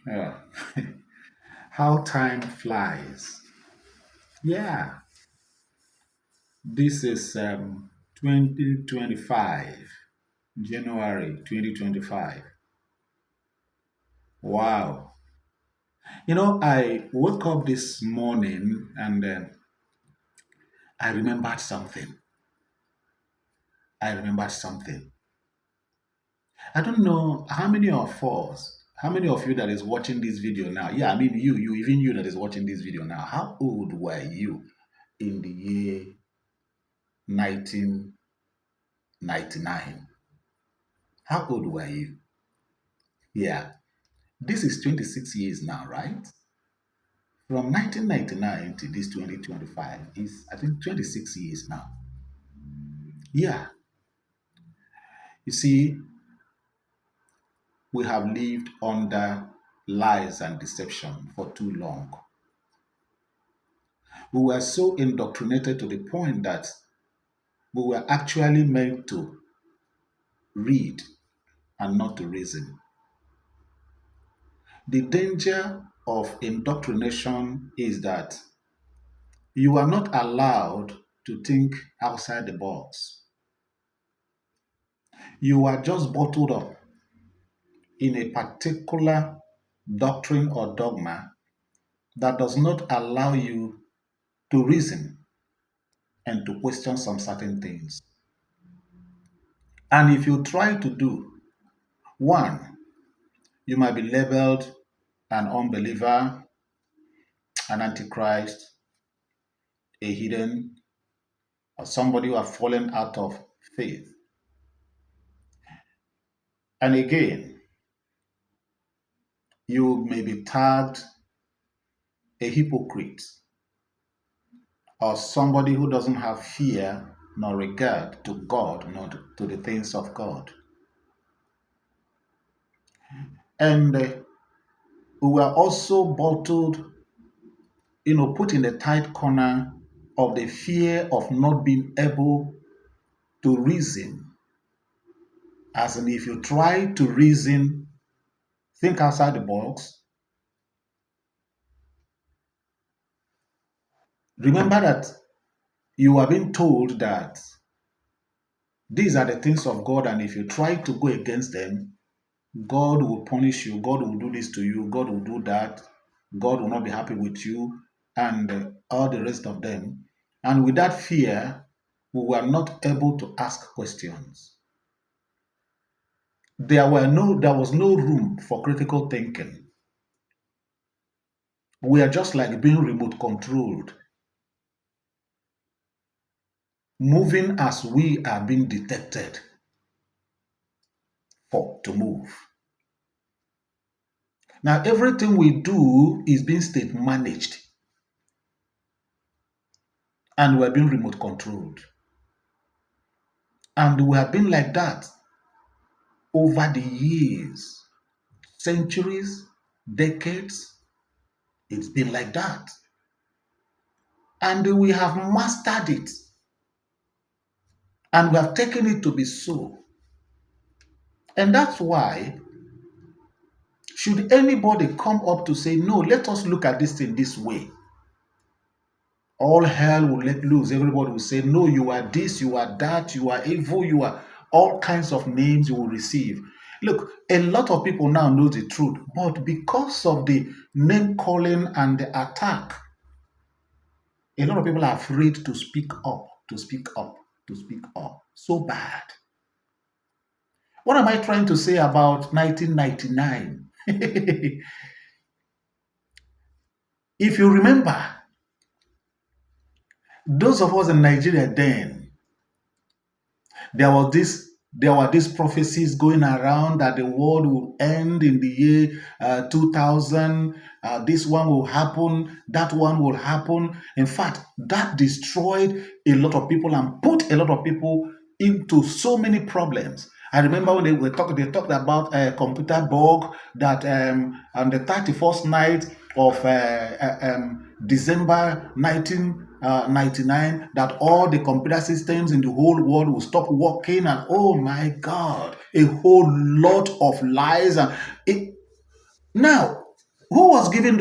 Yeah. How time flies. Yeah. This is 2025, January 2025. Wow. I woke up this morning and I remembered something. I remembered something. I don't know how many of you that is watching this video now. Yeah, I mean even you that is watching this video now. How old were you in the year 1999? How old were you? Yeah, this is 26 years now, right? From 1999 to this 2025 is, I think, 26 years now. Yeah, you see, we have lived under lies and deception for too long. We were so indoctrinated to the point that we were actually meant to read and not to reason. The danger of indoctrination is that you are not allowed to think outside the box. You are just bottled up in a particular doctrine or dogma that does not allow you to reason and to question some certain things. And if you try to do, one, you might be labeled an unbeliever, an antichrist, a hidden, or somebody who have fallen out of faith. And again, you may be tagged a hypocrite or somebody who doesn't have fear nor regard to God nor to the things of God. And we were also bottled, put in a tight corner of the fear of not being able to reason. As in, if you try to reason, think outside the box, remember that you are being told that these are the things of God, and if you try to go against them, God will punish you, God will do this to you, God will do that, God will not be happy with you, and all the rest of them. And with that fear, we were not able to ask questions. There was no room for critical thinking. We are just like being remote controlled, moving as we are being detected for to move. Now everything we do is being state managed and we're being remote controlled. And we have been like that over the years, centuries, decades. It's been like that. And we have mastered it. And we have taken it to be so. And that's why, should anybody come up to say, no, let us look at this thing this way, all hell will let loose. Everybody will say, no, you are this, you are that, you are evil, you are all kinds of names you will receive. Look, a lot of people now know the truth, but because of the name calling and the attack, a lot of people are afraid to speak up, to speak up, to speak up. So bad. What am I trying to say about 1999? If you remember, those of us in Nigeria then, there were these prophecies going around that the world will end in the year 2000. This one will happen, that one will happen. In fact, that destroyed a lot of people and put a lot of people into so many problems. I remember when they talked about a computer bug that on the 31st night of December 1999, that all the computer systems in the whole world will stop working, and oh my God, a whole lot of lies. And now, Who was giving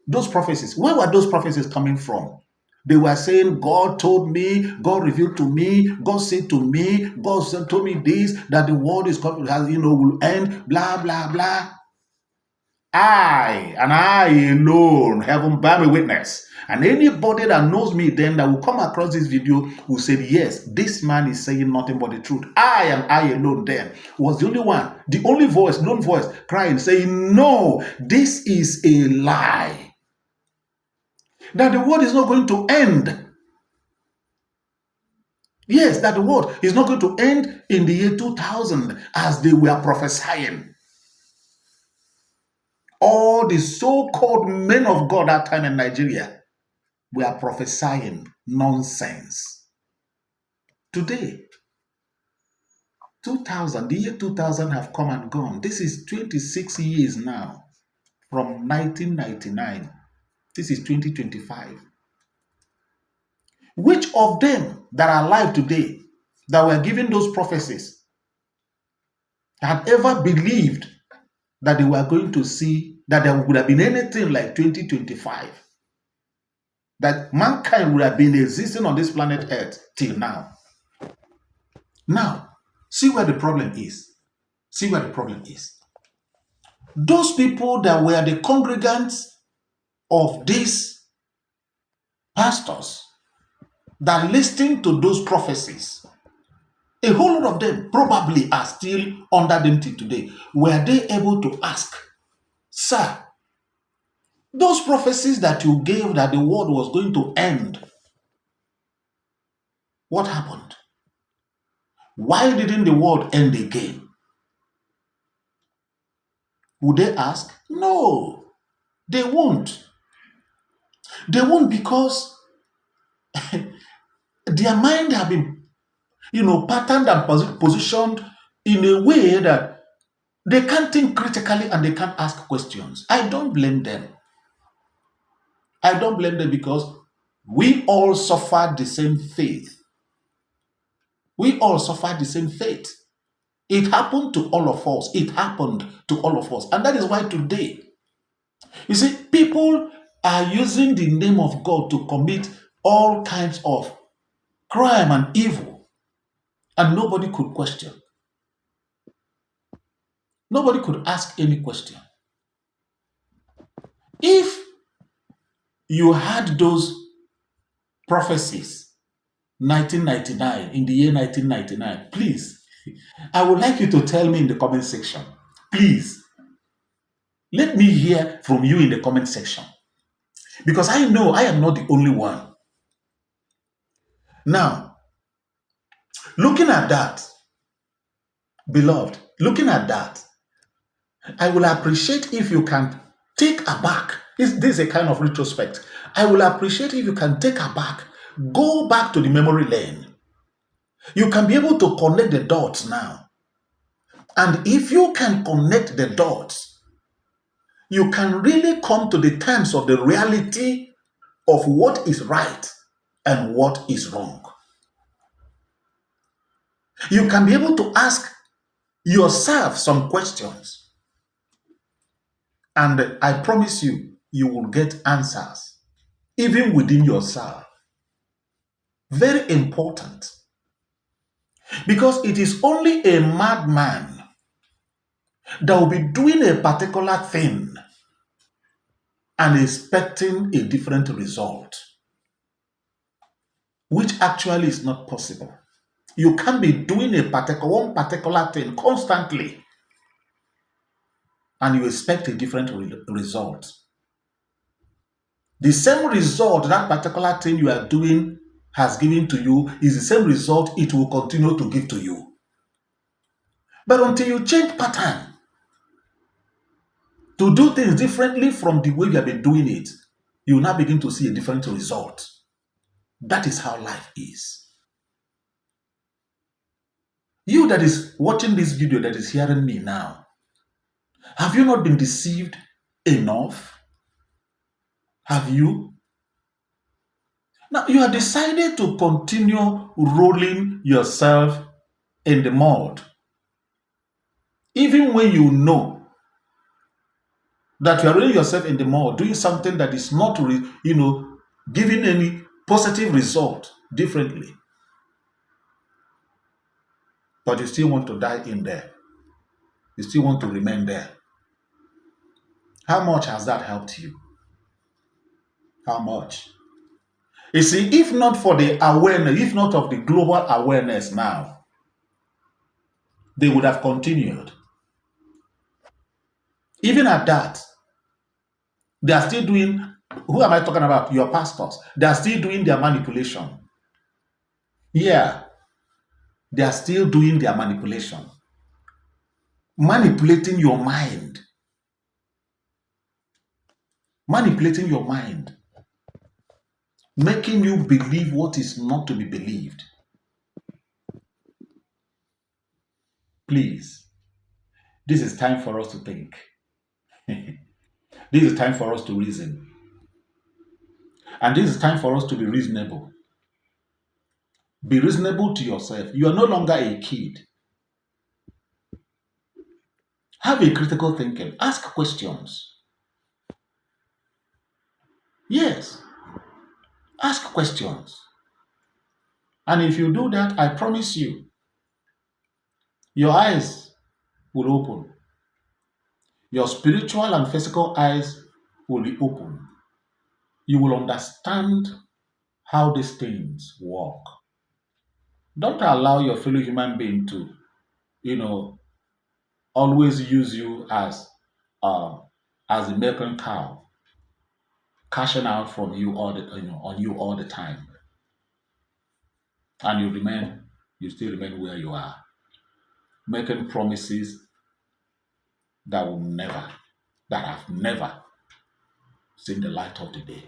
those prophecies? Where were those prophecies coming from? They were saying, God told me, God revealed to me, God said to me, God said, told me this, that the world is coming, will end, blah, blah, blah. I and I alone, heaven bear me witness. And anybody that knows me then that will come across this video will say, yes, this man is saying nothing but the truth. I and I alone then was the only one, the only voice, known voice, crying, saying, no, this is a lie. That the world is not going to end. Yes, that the world is not going to end in the year 2000 as they were prophesying. All the so-called men of God that time in Nigeria were prophesying nonsense. Today, 2000, the year 2000 have come and gone. This is 26 years now from 1999. This is 2025. Which of them that are alive today that were given those prophecies had ever believed that they were going to see that there would have been anything like 2025? That mankind would have been existing on this planet Earth till now. Now, see where the problem is. See where the problem is. Those people that were the congregants of these pastors that listened to those prophecies, a whole lot of them probably are still under them till today. Were they able to ask, sir, those prophecies that you gave that the world was going to end, what happened? Why didn't the world end again? Would they ask? No, they won't. They won't, because their mind have been, patterned and positioned in a way that they can't think critically and they can't ask questions. I don't blame them. I don't blame them, because we all suffered the same faith. We all suffered the same fate. It happened to all of us. It happened to all of us. And that is why today, you see, people are using the name of God to commit all kinds of crime and evil. And nobody could question. Nobody could ask any question. If you had those prophecies 1999, in the year 1999, please, I would like you to tell me in the comment section. Please, let me hear from you in the comment section. Because I know I am not the only one. Now, looking at that, beloved, looking at that, I will appreciate if you can take aback. This is a kind of retrospect. I will appreciate if you can take aback, go back to the memory lane. You can be able to connect the dots now. And if you can connect the dots, you can really come to the terms of the reality of what is right and what is wrong. You can be able to ask yourself some questions. And I promise you, you will get answers, even within yourself. Very important. Because it is only a madman that will be doing a particular thing and expecting a different result, which actually is not possible. You can't be doing one particular thing constantly and you expect a different result. The same result that particular thing you are doing has given to you is the same result it will continue to give to you. But until you change pattern to do things differently from the way you have been doing it, you will now begin to see a different result. That is how life is. You that is watching this video, that is hearing me now, have you not been deceived enough? Have you? Now, you have decided to continue rolling yourself in the mud, even when you know That you are already yourself in the mall doing something that is not, giving any positive result differently, but you still want to die in there. You still want to remain there. How much has that helped you? How much? You see, if not for the awareness, if not of the global awareness now, they would have continued. Even at that, they are still doing, who am I talking about? Your pastors. They are still doing their manipulation. Yeah, they are still doing their manipulation. Manipulating your mind. Manipulating your mind. Making you believe what is not to be believed. Please, this is time for us to think. This is time for us to reason. And this is time for us to be reasonable. Be reasonable to yourself. You are no longer a kid. Have a critical thinking. Ask questions. Yes, ask questions. And if you do that, I promise you, your eyes will open. Your spiritual and physical eyes will be open. You will understand how these things work. Don't allow your fellow human being to, you know, always use you uh, as a milking cow, cashing out from you on you all the time, and you still remain where you are, making promises that will never, that have never seen the light of the day.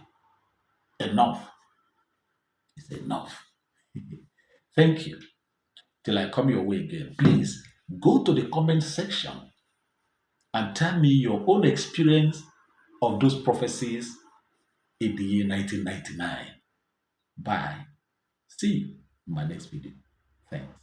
Enough is enough. Thank you. Till I come your way again, please go to the comment section and tell me your own experience of those prophecies in the year 1999. Bye. See you in my next video. Thanks.